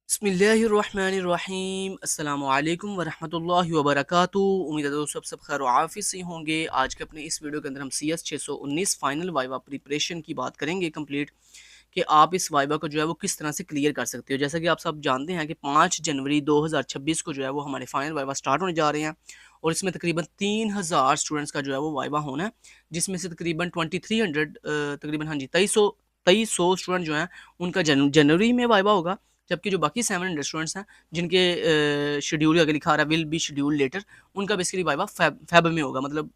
बिस्मिल्लाहिर्रहमानिर्रहीम अस्सलामुअलैकुम वरहमतुल्लाहि वबरकातुहू। उम्मीद है दोस्तों सब खैर आफिस से होंगे। आज के अपने इस वीडियो के अंदर हम CS 619 फाइनल वाइवा प्रिपरेशन की बात करेंगे कंप्लीट कि आप इस वाइवा को जो है वो किस तरह से क्लियर कर सकते हो। जैसा कि आप सब जानते हैं कि 5 जनवरी 2026 को जो है वो हमारे फाइनल वाइवा स्टार्ट होने जा रहे हैं और इसमें तकरीबन 3000 स्टूडेंट्स का जो है वो वाइवा होना है, जिसमें से तकरीबन 2300 तकरीबन हाँ जी 2300 स्टूडेंट जो हैं उनका जनवरी में वाइवा होगा, जबकि जो बाकी 700 स्टूडेंट्स हैं जिनके शेड्यूल आगे लिखा आ रहा है विल बी शेड्यूल लेटर, उनका बेसिकली वाइवा फेब में होगा, मतलब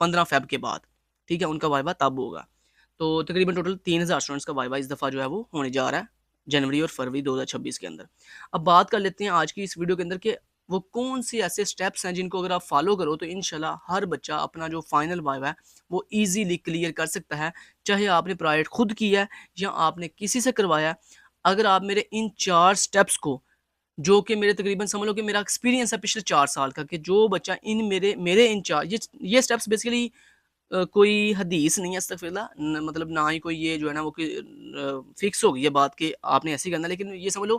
15 फेब के बाद। ठीक है, उनका वाइवा तब होगा। तो तकरीबन टोटल 3000 स्टूडेंट्स का वाइवा इस दफ़ा जो है वो होने जा रहा है जनवरी और फरवरी 2026 के अंदर। अब बात कर लेते हैं आज की इस वीडियो के अंदर कि वो कौन से ऐसे स्टेप्स हैं जिनको अगर आप फॉलो करो तो इंशाल्लाह हर बच्चा अपना जो फाइनल वाइवा है वो ईजीली क्लियर कर सकता है, चाहे आपने प्राइवेट खुद किया है या आपने किसी से करवाया। अगर आप मेरे इन 4 स्टेप्स को, जो कि मेरे तकरीबन समझ लो कि मेरा एक्सपीरियंस है पिछले 4 साल का, कि जो बच्चा इन मेरे मेरे इन 4 ये स्टेप्स बेसिकली कोई हदीस नहीं है अस्तगफिरुल्लाह, मतलब ना ही कोई ये जो है ना वो फिक्स हो गई है बात कि आपने ऐसे ही करना है, लेकिन ये समझ लो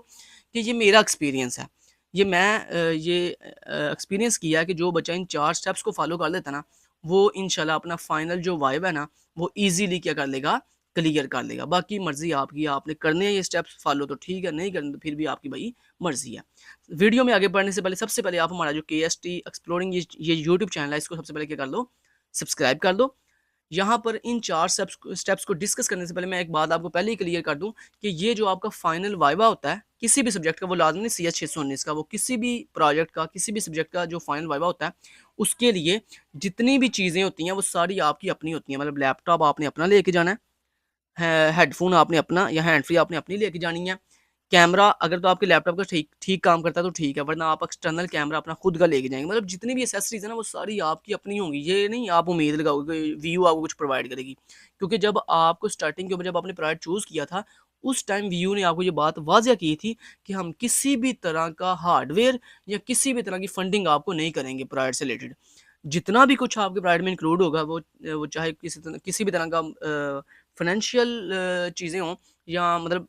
कि ये मेरा एक्सपीरियंस है। ये मैं एक्सपीरियंस किया है कि जो बच्चा इन 4 स्टेप्स को फॉलो कर लेता है ना, वो इंशाल्लाह अपना फाइनल जो वाइवा है ना वो ईज़िली क्या कर लेगा, क्लियर कर लेगा। बाकी मर्ज़ी आपकी, आपने करने हैं ये स्टेप्स फॉलो तो ठीक है, नहीं करने तो फिर भी आपकी भाई मर्ज़ी है। वीडियो में आगे बढ़ने से पहले सबसे पहले आप हमारा जो KST एक्सप्लोरिंग ये यूट्यूब चैनल है, इसको सबसे पहले क्या कर लो, सब्सक्राइब कर दो। यहाँ पर इन 4 स्टेप्स को डिस्कस करने से पहले मैं एक बात आपको पहले ही क्लियर कर दूँ कि ये जो आपका फाइनल वाइवा होता है, किसी भी सब्जेक्ट का, वो लाज़मी नहीं CS 619 का, वो किसी भी प्रोजेक्ट का, किसी भी सब्जेक्ट का जो फाइनल वाइवा होता है, उसके लिए जितनी भी चीज़ें होती हैं वो सारी आपकी अपनी होती हैं। मतलब लैपटॉप आपने अपना लेके जाना है, हेडफ़ोन आपने अपना या हैंड फ्री आपने अपनी लेके जानी है। कैमरा अगर तो आपके लैपटॉप का ठीक ठीक काम करता है तो ठीक है, वरना आप एक्सटर्नल कैमरा अपना खुद का लेके जाएँगे। मतलब जितनी भी एक्सेसरीज़ है ना वो सारी आपकी अपनी होंगी। ये नहीं आप उम्मीद लगाओगे कि वीयू आपको कुछ प्रोवाइड करेगी। क्योंकि जब आपको स्टार्टिंग के ऊपर जब आपने प्रोडक्ट चूज़ किया था, उस टाइम वीयू ने आपको ये बात वाज़ह की थी कि हम किसी भी तरह का हार्डवेयर या किसी भी तरह की फंडिंग आपको नहीं करेंगे प्रोडक्ट से रिलेटेड। जितना भी कुछ आपके प्रोडक्ट में इंक्लूड होगा वो चाहे किसी भी तरह का फाइनेंशियल चीज़ें हों या मतलब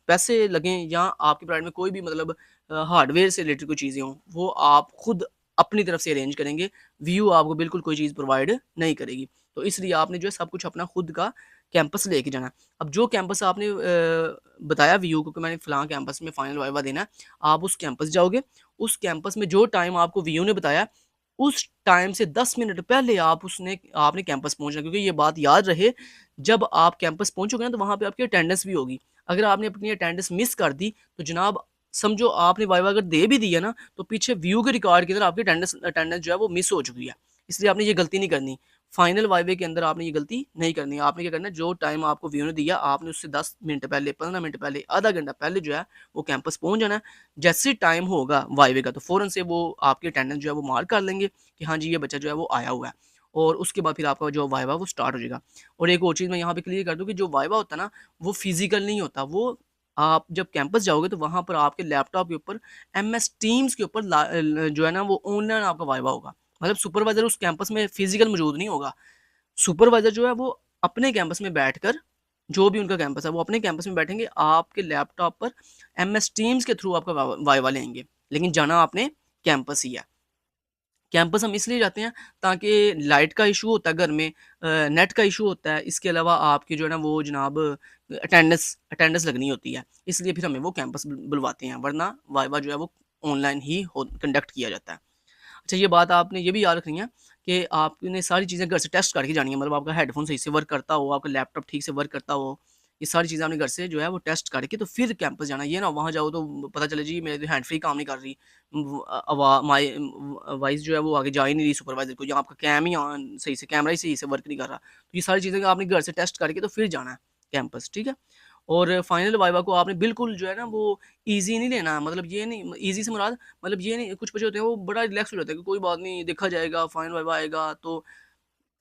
पैसे लगें या आपके प्रोडक्ट में कोई भी मतलब हार्डवेयर से रिलेटेड कोई चीज़ें हों, वो आप खुद अपनी तरफ से अरेंज करेंगे। वीयू आपको बिल्कुल कोई चीज़ प्रोवाइड नहीं करेगी। तो इसलिए आपने जो है सब कुछ अपना खुद का कैंपस लेके जाना है। अब जो कैंपस आपने बताया वीयू को कि मैंने फलाँ कैंपस में फाइनल वाइवा देना है, आप उस कैंपस जाओगे। उस कैंपस में जो टाइम आपको वीयू ने बताया, उस टाइम से 10 मिनट पहले आपने कैंपस पहुँचना है, क्योंकि ये बात याद रहे, जब आप कैंपस पहुँचोगे ना तो वहाँ पे आपकी अटेंडेंस भी होगी। अगर आपने अपनी अटेंडेंस मिस कर दी तो जनाब समझो आपने वाइवा अगर दे भी दिया ना तो पीछे व्यू के रिकॉर्ड के अंदर आपकी अटेंडेंस अटेंडेंस जो है वो मिस हो चुकी है। इसलिए आपने ये गलती नहीं करनी। फाइनल वाइवे के अंदर आपने ये गलती नहीं करनी। आपने क्या करना है, जो टाइम आपको व्यू ने दिया आपने उससे 10 मिनट पहले, 15 मिनट पहले, आधा घंटा पहले जो है वो कैंपस पहुँच जाना है। जैसे टाइम होगा वाइवे का तो फ़ौरन से वो आपकी अटेंडेंस जो है वो मार्क कर लेंगे कि हाँ जी ये बच्चा जो है वो आया हुआ है। और उसके बाद फिर आपका जो वाइवा वो स्टार्ट हो जाएगा। और एक और चीज़ मैं यहाँ पे क्लियर कर दूँ कि जो वाइवा होता है ना, वो फिज़िकल नहीं होता। वो आप जब कैंपस जाओगे तो वहाँ पर आपके लैपटॉप के ऊपर MS टीम्स के ऊपर जो है ना वो ऑनलाइन आपका वाइवा होगा। मतलब सुपरवाइज़र उस कैंपस में फिज़िकल मौजूद नहीं होगा। सुपरवाइज़र जो है वो अपने कैंपस में बैठकर, जो भी उनका कैंपस है वो अपने कैंपस में बैठेंगे, आपके लैपटॉप पर MS टीम्स के थ्रू आपका वाइवा लेंगे। लेकिन जाना आपने कैंपस ही है। कैंपस हम इसलिए जाते हैं ताकि लाइट का इशू होता है घर में, नेट का इशू होता है, इसके अलावा आपकी जो है ना वो जनाब अटेंडेंस अटेंडेंस लगनी होती है, इसलिए फिर हमें वो कैंपस बुलवाते हैं, वरना वाइवा जो है वो ऑनलाइन ही कंडक्ट किया जाता है। अच्छा, ये बात आपने ये भी याद रखनी है कि आपने सारी चीज़ें घर से टेस्ट करके जानी है, मतलब आपका हेडफोन सही से वर्क करता हो, आपका लैपटॉप ठीक से वर्क करता हो, ये सारी चीज़ें आपने घर से जो है वो टेस्ट करके तो फिर कैंपस जाना। ये ना वहाँ जाओ तो पता चले जी मेरी हैंड फ्री काम नहीं कर रही, वॉइस जो है वो आगे जा ही नहीं रही सुपरवाइजर को, या आपका कैम ही ऑन सही से, कैमरा ही सही से वर्क नहीं कर रहा। तो ये सारी चीज़ें आपने घर से टेस्ट करके तो फिर जाना है कैंपस, ठीक है। और फाइनल वाइवा को आपने बिल्कुल जो है ना वो ईज़ी नहीं लेना, मतलब ये नहीं, ईज़ी से मुराद मतलब ये नहीं, कुछ बच्चे होते हैं वो बड़ा रिलैक्स हो जाते हैं कि कोई बात नहीं, देखा जाएगा, फाइनल वाइवा आएगा तो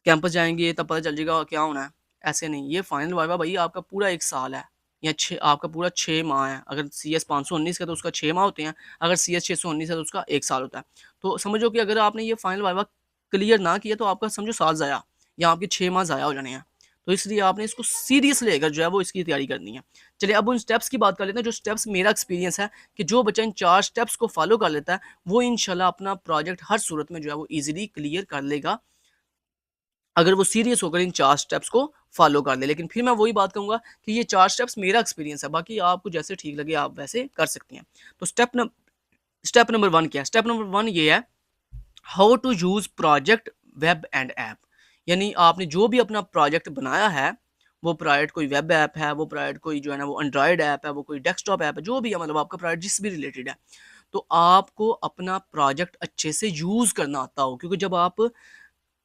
कैंपस जाएँगे तब पता चल जाएगा क्या होना है। ऐसे नहीं, ये फाइनल वाइवा भई आपका पूरा 1 साल है या 6, आपका पूरा 6 माह है। अगर CS 519 का तो उसका 6 माह होते हैं, अगर CS 619 है तो उसका 1 साल होता है। तो समझो कि अगर आपने ये फाइनल वाइवा क्लियर ना किया तो आपका समझो साल ज़ाया, या आपके 6 माह ज़ाया हो जाने हैं। तो इसलिए आपने इसको सीरियस लेकर जो है वो इसकी तैयारी करनी है। चलिए अब उन स्टेप्स की बात कर लेते हैं, जो स्टेप्स मेरा एक्सपीरियंस है कि जो बच्चा इन 4 स्टेप्स को फॉलो कर लेता है, वो इंशाल्लाह अपना प्रोजेक्ट हर सूरत में जो है वो ईज़िली क्लियर कर लेगा, अगर वो सीरियस होकर इन 4 स्टेप्स को फॉलो कर ले। लेकिन फिर मैं वही बात कहूँगा कि ये 4 स्टेप्स मेरा एक्सपीरियंस है, बाकी आपको जैसे ठीक लगे आप वैसे कर सकती हैं। तो स्टेप नंबर 1 क्या है? स्टेप नंबर 1 ये है, how to use project web and app. यानी आपने जो भी अपना प्रोजेक्ट बनाया है, वो प्रोजेक्ट कोई वेब ऐप है, वो प्रोजेक्ट कोई जो है ना वो एंड्रॉयड ऐप है, वो कोई डेस्कटॉप ऐप है, जो भी है, मतलब आपका प्रोजेक्ट जिस भी रिलेटेड है, तो आपको अपना प्रोजेक्ट अच्छे से यूज़ करना आता हो। क्योंकि जब आप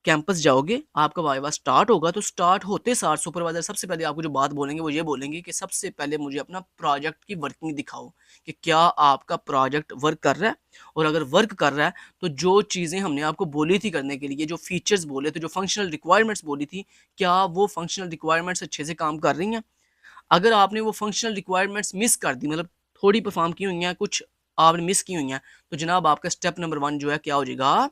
कैंपस जाओगे, आपका वाइवा स्टार्ट होगा, तो स्टार्ट होते सार सुपरवाइज़र सबसे पहले आपको जो बात बोलेंगे वो ये बोलेंगे कि सबसे पहले मुझे अपना प्रोजेक्ट की वर्किंग दिखाओ, कि क्या आपका प्रोजेक्ट वर्क कर रहा है, और अगर वर्क कर रहा है तो जो चीज़ें हमने आपको बोली थी करने के लिए, जो फीचर्स बोले थे, जो फंक्शनल रिक्वायरमेंट्स बोली थी, क्या वो फंक्शनल रिक्वायरमेंट्स अच्छे से काम कर रही हैं? अगर आपने वो फंक्शनल रिक्वायरमेंट्स मिस कर दी, मतलब थोड़ी परफॉर्म की हुई हैं, कुछ आपने मिस की हुई हैं, तो जनाब आपका स्टेप नंबर 1 जो है क्या हो जाएगा?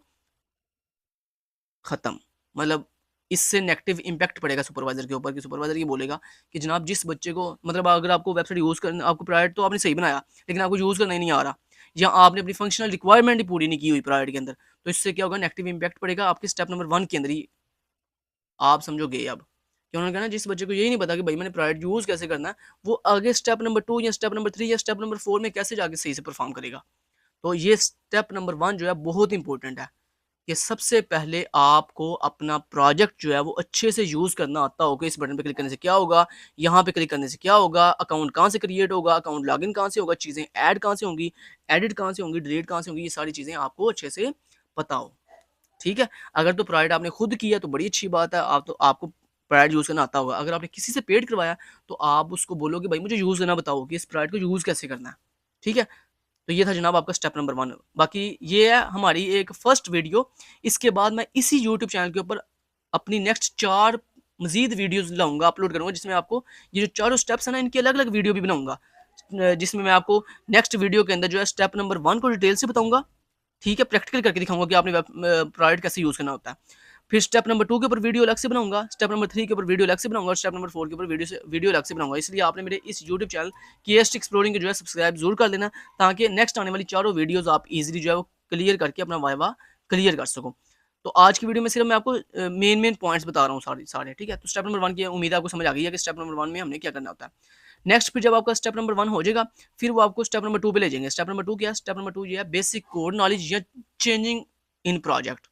खत्म। मतलब इससे नेगेटिव इम्पैक्ट पड़ेगा सुपरवाइज़र के ऊपर, कि सुपरवाइज़र ये बोलेगा कि जनाब जिस बच्चे को, मतलब अगर आपको वेबसाइट यूज़ करना, आपको प्रोजेक्ट तो आपने सही बनाया, लेकिन आपको यूज़ करना ही नहीं आ रहा, या आपने अपनी फंक्शनल रिक्वायरमेंट ही पूरी नहीं की हुई प्रोजेक्ट के अंदर, तो इससे क्या होगा? नेगेटिव इम्पैक्ट पड़ेगा आपके स्टेप नंबर 1 के अंदर ही। आप समझोगे अब कि उन्होंने कहा ना, जिस बच्चे को यही नहीं पता कि भाई मैंने प्रोजेक्ट यूज़ कैसे करना है, वो आगे स्टेप नंबर 2 या स्टेप नंबर 3 या स्टेप नंबर 4 में कैसे जाके सही से परफॉर्म करेगा। तो ये स्टेप नंबर 1 जो है बहुत इंपॉर्टेंट है, कि सबसे पहले आपको अपना प्रोजेक्ट जो है वो अच्छे से यूज़ करना आता हो, कि इस बटन पे क्लिक करने से क्या होगा, यहाँ पे क्लिक करने से क्या होगा, अकाउंट कहाँ से क्रिएट होगा, अकाउंट लॉगिन कहाँ से होगा, चीज़ें ऐड कहाँ से होंगी, एडिट कहाँ से होंगी, डिलीट कहाँ से होंगी, ये सारी चीज़ें आपको अच्छे से पता हो। ठीक है? अगर तो प्रोवाइड आपने खुद किया तो बड़ी अच्छी बात है, आप तो आपको प्रोवाइड यूज़ करना आता होगा। अगर आपने किसी से पेड करवाया, तो आप उसको बोलोगे भाई मुझे यूज़ करना बताओ, कि इस प्रोवाइड को यूज़ कैसे करना है। ठीक है? तो ये था जनाब आपका स्टेप नंबर 1। बाकी ये है हमारी एक फर्स्ट वीडियो। इसके बाद मैं इसी यूट्यूब चैनल के ऊपर अपनी नेक्स्ट 4 मज़ीद वीडियोज़ लाऊँगा, अपलोड करूँगा, जिसमें आपको ये जो चारों स्टेप्स हैं ना, इनकी अलग-अलग वीडियो भी बनाऊँगा। जिसमें मैं आपको नेक्स्ट वीडियो के अंदर जो है स्टेप नंबर 1 को डिटेल से बताऊँगा। ठीक है? प्रैक्टिकल करके दिखाऊँगा कि आपने प्रोडक्ट कैसे यूज़ करना होता है। फिर स्टेप नंबर 2 के ऊपर वीडियो अलग से बनाऊँगा, स्टेप नंबर 3 के ऊपर वीडियो अलग से बनाऊँगा, और स्टेप नंबर 4 के ऊपर वीडियो अलग से बनाऊँगा। इसलिए आपने मेरे इस यूट्यूब चैनल केएसटी एक्सप्लोरिंग को जो है सब्सक्राइब ज़रूर कर लेना, ताकि नेक्स्ट आने वाली चारों वीडियोज़ आप ईज़िली जो है वो क्लियर करके अपना वाइवा क्लियर कर सको। तो आज की वीडियो में सिर्फ मैं आपको मेन पॉइंट्स बता रहा हूँ सारे, ठीक है? तो स्टेप नंबर 1 की उम्मीद है आपको समझ आ गई है कि स्टेप नंबर 1 में हमने क्या करना होता है। नेक्स्ट फिर जब आपका स्टेप नंबर 1 हो जाएगा, फिर वो आपको स्टेप नंबर 2 पे ले जाएँगे। स्टेप नंबर 2 क्या है? स्टेप नंबर 2 ये है बेसिक कोड नॉलेज या चेंजिंग इन प्रोजेक्ट।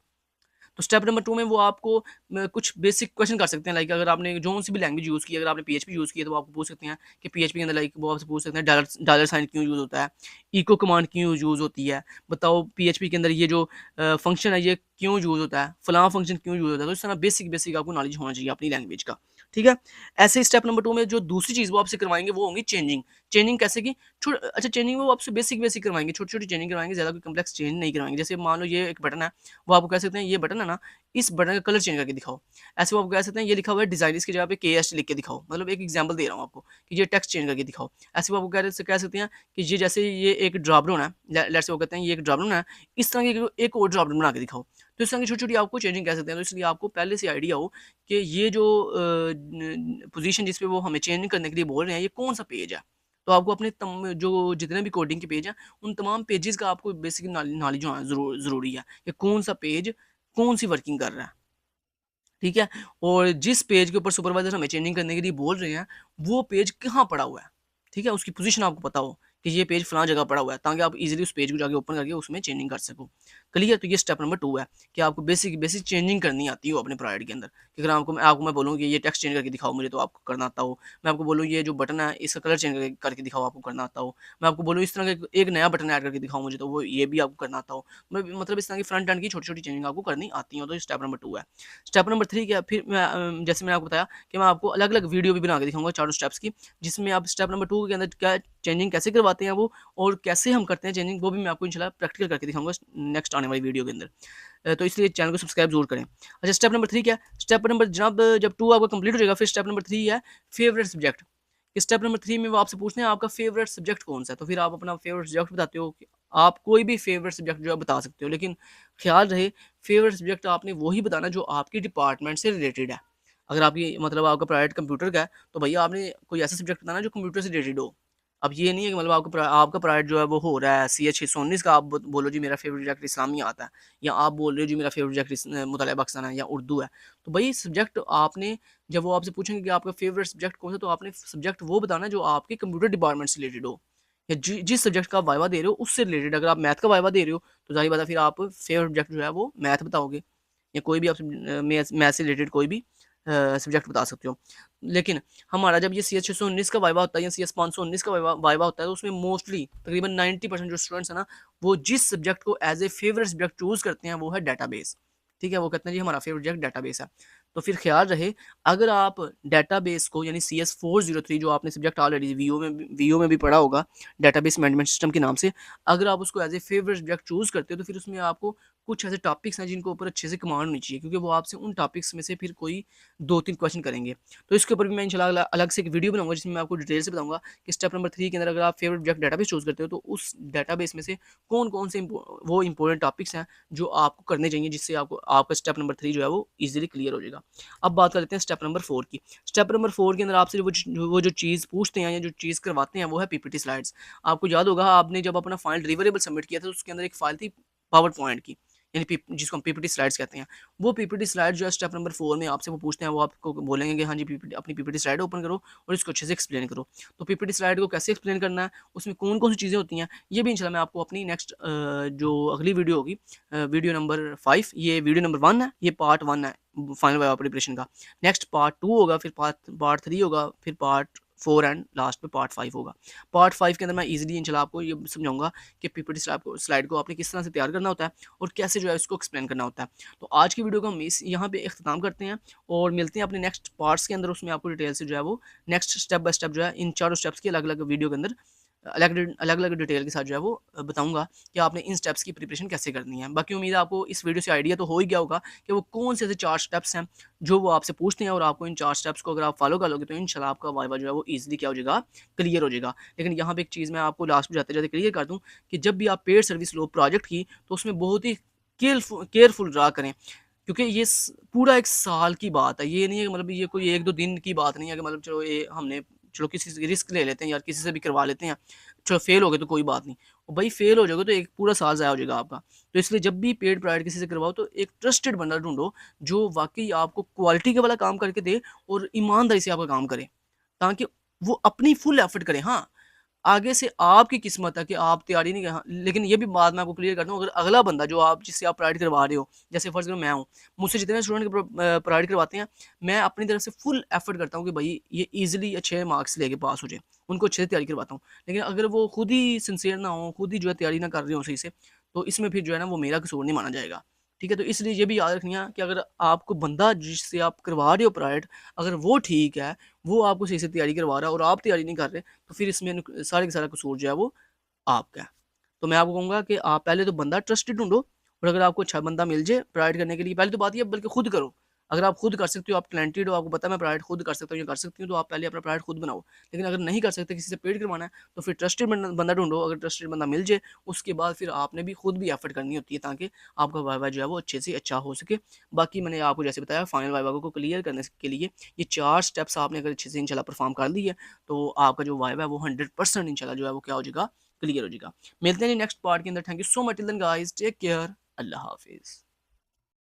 तो स्टेप नंबर 2 में वो आपको कुछ बेसिक क्वेश्चन कर सकते हैं, लाइक अगर आपने जो-सी भी लैंग्वेज यूज़ की है, अगर आपने पीएचपी यूज़ की है, तो वो आपको पूछ सकते हैं कि पीएचपी के अंदर, लाइक वो आपसे पूछ सकते हैं डॉलर डॉलर साइन क्यों यूज़ होता है? इको कमांड क्यों यूज़ होती है? बताओ पीएचपी के अंदर ये जो फंक्शन है ये क्यों यूज़ होता है? फलाँ फंक्शन क्यों यूज़ होता है? तो इस तरह बेसिक बेसिक आपको नॉलेज होना चाहिए अपनी लैंग्वेज का, ठीक है? ऐसे ही स्टेप नंबर 2 में जो दूसरी चीज़ वो आपसे करवाएँगे वो होंगी चेंजिंग। चेंजिंग कैसे की? अच्छा, चेंजिंग वो आपसे बेसिक बेसिक करवाएँगे, छोटी-छोटी चेंजिंग करवाएँगे, ज़्यादा कोई कॉम्प्लेक्स चेंज नहीं करवाएँगे। जैसे मान लो ये एक बटन है, वो आपको कह सकते हैं ये बटन है ना, इस बटन का कलर चेंज करके दिखाओ। ऐसे वो आपको कह सकते हैं ये लिखा हुआ है डिज़ाइन, इसकी जगह पे केएसटी लिख के दिखाओ। मतलब एक एग्जांपल दे रहा हूँ आपको कि ये टेक्स्ट चेंज करके दिखाओ। ऐसे वो आपको कह सकते हैं कि ये जैसे ये एक ड्रॉप डाउन है, लेट्स से वो कहते हैं ये एक ड्रॉप डाउन है, इस तरह की एक और ड्रॉप डाउन बना के दिखाओ। तो इस तरह की छोटी-छोटी आपको चेंजिंग कह सकते हैं। तो इसलिए आपको पहले से आइडिया हो कि ये जो पोज़ीशन जिस पे वो हमें चेंज करने के लिए बोल रहे हैं, ये कौन-सा पेज है। तो आपको अपने जो जितने भी कोडिंग के पेज हैं, उन तमाम पेजेज़ का आपको बेसिक नॉलेज होना ज़रूरी है कि कौन-सा पेज कौन-सी वर्किंग कर रहा है। ठीक है? और जिस पेज के ऊपर सुपरवाइज़र हमें चेंजिंग करने के लिए बोल रहे हैं, वो पेज कहाँ पड़ा हुआ है? ठीक है? उसकी पोज़ीशन आपको पता हो कि ये पेज फलाँ जगह पड़ा हुआ है, ताकि आप ईज़िली उस पेज को जाके ओपन करके उसमें चेंजिंग कर सको। क्लियर? तो ये स्टेप नंबर 2 है कि आपको बेसिक बेसिक चेंजिंग करनी आती हो अपने प्रोजेक्ट के अंदर। कि अगर आपको मैं बोलूँ कि ये टेक्स्ट चेंज करके दिखाओ मुझे, तो आपको करना आता हो। मैं आपको बोलूँ ये जो बटन है इसका कलर चेंज करके दिखाओ, आपको करना आता हो। मैं आपको बोलूँ इस तरह का एक नया बटन ऐड करके दिखाओ मुझे, तो वो ये भी आपको करना आता हो। मतलब इस तरह की फ्रंट एंड की छोटी-छोटी चेंजिंग आपको करनी आती हो, तो ये स्टेप नंबर 2 है। स्टेप नंबर 3 क्या है? फिर मैं जैसे मैंने आपको बताया कि मैं आपको अलग-अलग वीडियो भी बना के दिखाऊँगा चारों स्टेप्स की, जिसमें आप स्टेप नंबर 2 के अंदर क्या चेंजिंग कैसे करवाते हैं वो, और कैसे हम करते हैं चेंजिंग, वो भी मैं आपको इंशाल्लाह प्रैक्टिकल करके दिखाऊँगा नेक्स्ट आने वाली वीडियो के अंदर। तो इसलिए चैनल को सब्सक्राइब ज़रूर करें। अच्छा, स्टेप नंबर 3 क्या है? स्टेप नंबर जनाब जब 2 आपका कंप्लीट हो जाएगा, फिर स्टेप नंबर 3 है फेवरेट सब्जेक्ट। स्टेप नंबर 3 में वो आपसे पूछते हैं आपका फेवरेट सब्जेक्ट कौन-सा है? तो फिर आप अपना फेवरेट सब्जेक्ट बताते हो कि आप कोई भी फेवरेट सब्जेक्ट जो है बता सकते हो, लेकिन ख़्याल रहे फेवरेट सब्जेक्ट आपने वही बताना जो आपके डिपार्टमेंट से रिलेटेड है। अगर आपकी मतलब आपका प्रायोरिटी कंप्यूटर का है, तो भैया आपने कोई ऐसा सब्जेक्ट बताना जो कंप्यूटर से रिलेटेड हो। अब ये नहीं है कि मतलब आपका प्राइवेट जो है वो हो रहा है CH 619 का, आप बोलो जी मेरा फेवरेट सब्जेक्ट इस्लामी आता है, या आप बोल रहे हो जी मेरा फेवरेट सब्जेक्ट मुतालिया पाकिस्तान है या उर्दू है। तो भाई सब्जेक्ट आपने, जब वो आपसे पूछेंगे कि आपका फेवरेट सब्जेक्ट कौन सा, तो आपने सब्जेक्ट वो बताना है जो आपके कंप्यूटर डिपार्टमेंट से रिलेटेड हो, या जिस सब्जेक्ट का आप वाइवा दे रहे हो उससे रिलेटेड। अगर आप मैथ का वाइवा दे रहे हो तो जाहिर बात है फिर आप फेवरेट सब्जेक्ट जो है वो मैथ बताओगे, या कोई भी आप मैथ से रिलेटेड कोई भी सब्जेक्ट बता सकते हो। लेकिन हमारा जब ये CS 619 का वाइवा होता है या CS 519 का वाइवा होता है, तो उसमें मोस्टली तकरीबन 90% जो स्टूडेंट्स हैं ना, वो जिस सब्जेक्ट को as a favourite subject choose करते हैं वो है डाटाबेस। ठीक है, वो कहते हैं जी हमारा फेवरेट सब्जेक्ट डाटाबेस है। तो फिर ख्याल रहे, अगर आप डाटाबेस को यानी CS 403 जो आपने सब्जेक्ट ऑलरेडी वीओ में भी पढ़ा होगा, डाटाबेस मैनेजमेंट सिस्टम के नाम से, अगर आप उसको as a favourite subject choose करते हो, तो फिर उसमें आपको कुछ ऐसे टॉपिक्स हैं जिनको ऊपर अच्छे से कमांड होनी चाहिए, क्योंकि वो आपसे उन टॉपिक्स में से फिर कोई 2-3 क्वेश्चन करेंगे। तो इसके ऊपर भी मैं इंशाल्लाह अलग से एक वीडियो बनाऊंगा जिसमें मैं आपको डिटेल से बताऊंगा कि स्टेप नंबर 3 के अंदर अगर आप फेवरेट सब्जेक्ट डाटाबेस चूज करते हो, तो उस डाटाबेस में से कौन कौन से वो इंपॉर्टेंट टॉपिक्स हैं जो आपको करने चाहिए, जिससे आपको आपका स्टेप नंबर 3 जो है वो ईजिली क्लियर हो जाएगा। अब बात कर लेते हैं स्टेप नंबर 4 की। स्टेप नंबर 4 के अंदर आपसे वो जो चीज़ पूछते हैं या जो चीज़ करवाते हैं वो है पीपीटी स्लाइड्स। आपको याद होगा आपने जब अपना फाइल डिलीवरेबल सबमिट किया था, तो उसके अंदर एक फाइल थी पावर पॉइंट की, यानी जिसको हम पीपीटी स्लाइड्स कहते हैं। वो पीपीटी स्लाइड जो है स्टेप नंबर 4 में आपसे वो पूछते हैं, वो आपको बोलेंगे कि हाँ जी पीपीटी अपनी पीपीटी स्लाइड ओपन करो और इसको अच्छे से एक्सप्लेन करो। तो पीपीटी स्लाइड को कैसे एक्सप्लेन करना है, उसमें कौन कौन सी चीज़ें होती हैं, ये भी इंशाल्लाह मैं आपको अपनी नेक्स्ट जो अगली वीडियो होगी, वीडियो नंबर 5, ये वीडियो नंबर 1 है, ये पार्ट 1 है फाइनल वाइवा प्रिपरेशन का। नेक्स्ट पार्ट 2 होगा, फिर पार्ट 3 होगा, फिर पार्ट 4 एंड लास्ट में पार्ट 5 होगा। पार्ट 5 के अंदर मैं ईजिली इंशाल्लाह आपको ये समझाऊंगा कि पीपीटी स्लाइड को आपने किस तरह से तैयार करना होता है और कैसे जो है इसको एक्सप्लेन करना होता है। तो आज की वीडियो को हम इस यहाँ पे इख्तिताम करते हैं और मिलते हैं अपने नेक्स्ट पार्ट्स के अंदर। उसमें आपको डिटेल से जो है वो नेक्स्ट स्टेप बाय स्टेप जो है इन चारों स्टेप्स की अलग अलग वीडियो के अंदर अलग अलग अलग डिटेल के साथ जो है वो बताऊंगा कि आपने इन स्टेप्स की प्रिपरेशन कैसे करनी है। बाकी उम्मीद है आपको इस वीडियो से आइडिया तो हो ही गया होगा कि वो कौन से ऐसे 4 स्टेप्स हैं जो वो आपसे पूछते हैं, और आपको इन 4 स्टेप्स को अगर आप फॉलो कर लोगे तो इंशाल्लाह आपका वाइवा जो है वो ईजिली क्या हो जाएगा, क्लियर हो जाएगा। लेकिन यहाँ पे एक चीज़ मैं आपको लास्ट में जाते जाते क्लियर कर दूँ कि जब भी आप पेड सर्विस लो प्रोजेक्ट की, तो उसमें बहुत ही केयरफुल रहा करें, क्योंकि ये पूरा 1 साल की बात है। ये नहीं है मतलब ये कोई 1-2 दिन की बात नहीं है कि मतलब चलो ये हमने चलो किसी से रिस्क ले लेते हैं यार, किसी से भी करवा लेते हैं, चलो फेल हो गए तो कोई बात नहीं। और भाई फेल हो जाओगे तो एक पूरा साल ज़ाया हो जाएगा आपका। तो इसलिए जब भी पेड प्रोवाइड किसी से करवाओ तो एक ट्रस्टेड बंदा ढूंढो जो वाकई आपको क्वालिटी के वाला काम करके दे और ईमानदारी से आपका काम करे, ताकि वो अपनी फुल एफर्ट करे। हाँ, आगे से आपकी किस्मत है कि आप तैयारी नहीं कर, लेकिन ये भी बात मैं आपको क्लियर करता हूँ, अगर अगला बंदा जो आप जिससे आप प्राइवेट करवा रहे हो, जैसे फर्स्ट मैं हूँ, मुझसे जितने स्टूडेंट प्राइवेट करवाते हैं, मैं अपनी तरफ से फुल एफर्ट करता हूँ कि भाई ये ईजिली अच्छे मार्क्स लेके पास हो जाए, उनको अच्छे से तैयारी करवाता हूँ। लेकिन अगर वो खुद ही सिंसियर ना हो, खुद ही जो है तैयारी ना कर रहे हो सही से, तो इसमें फिर जो है ना वो मेरा कसूर नहीं माना जाएगा। ठीक है, तो इसलिए ये भी याद रखनी है कि अगर आपको बंदा जिससे आप करवा रहे हो प्राइवेट, अगर वो ठीक है, वो आपको सही से तैयारी करवा रहा है और आप तैयारी नहीं कर रहे, तो फिर इसमें सारे का सारा कसूर जो है वो आपका है। तो मैं आपको कहूँगा कि आप पहले तो बंदा ट्रस्टेड ढूँढो, और अगर आपको अच्छा बंदा मिल जाए प्राइवेट करने के लिए, पहले तो बात ये है बल्कि खुद करो। अगर आप खुद कर सकते हो, आप टैलेंटेड हो, आपको पता है मैं प्राइवेट खुद कर सकता हूँ या कर सकती हूँ, तो आप पहले अपना प्राइवेट खुद बनाओ। लेकिन अगर नहीं कर सकते, किसी से पेड करवाना है, तो फिर ट्रस्टेड बंदा ढूँढो। अगर ट्रस्टेड बंदा मिल जाए, उसके बाद फिर आपने भी खुद भी एफर्ट करनी होती है ताकि आपका वाइवा जो है वो अच्छे से अच्छा हो सके। बाकी मैंने आपको जैसे बताया फाइनल वाइवा को क्लियर करने के लिए ये 4 स्टेप्स आपने अगर अच्छे से इंशाल्लाह परफॉर्म कर ली है, तो आपका जो वाइवा है वो 100% इंशाल्लाह जो है वो क्या हो जाएगा, क्लियर हो जाएगा। मिलते हैं नेक्स्ट पार्ट के अंदर। Thank you so much, till then guys, take care, अल्लाह हाफिज़।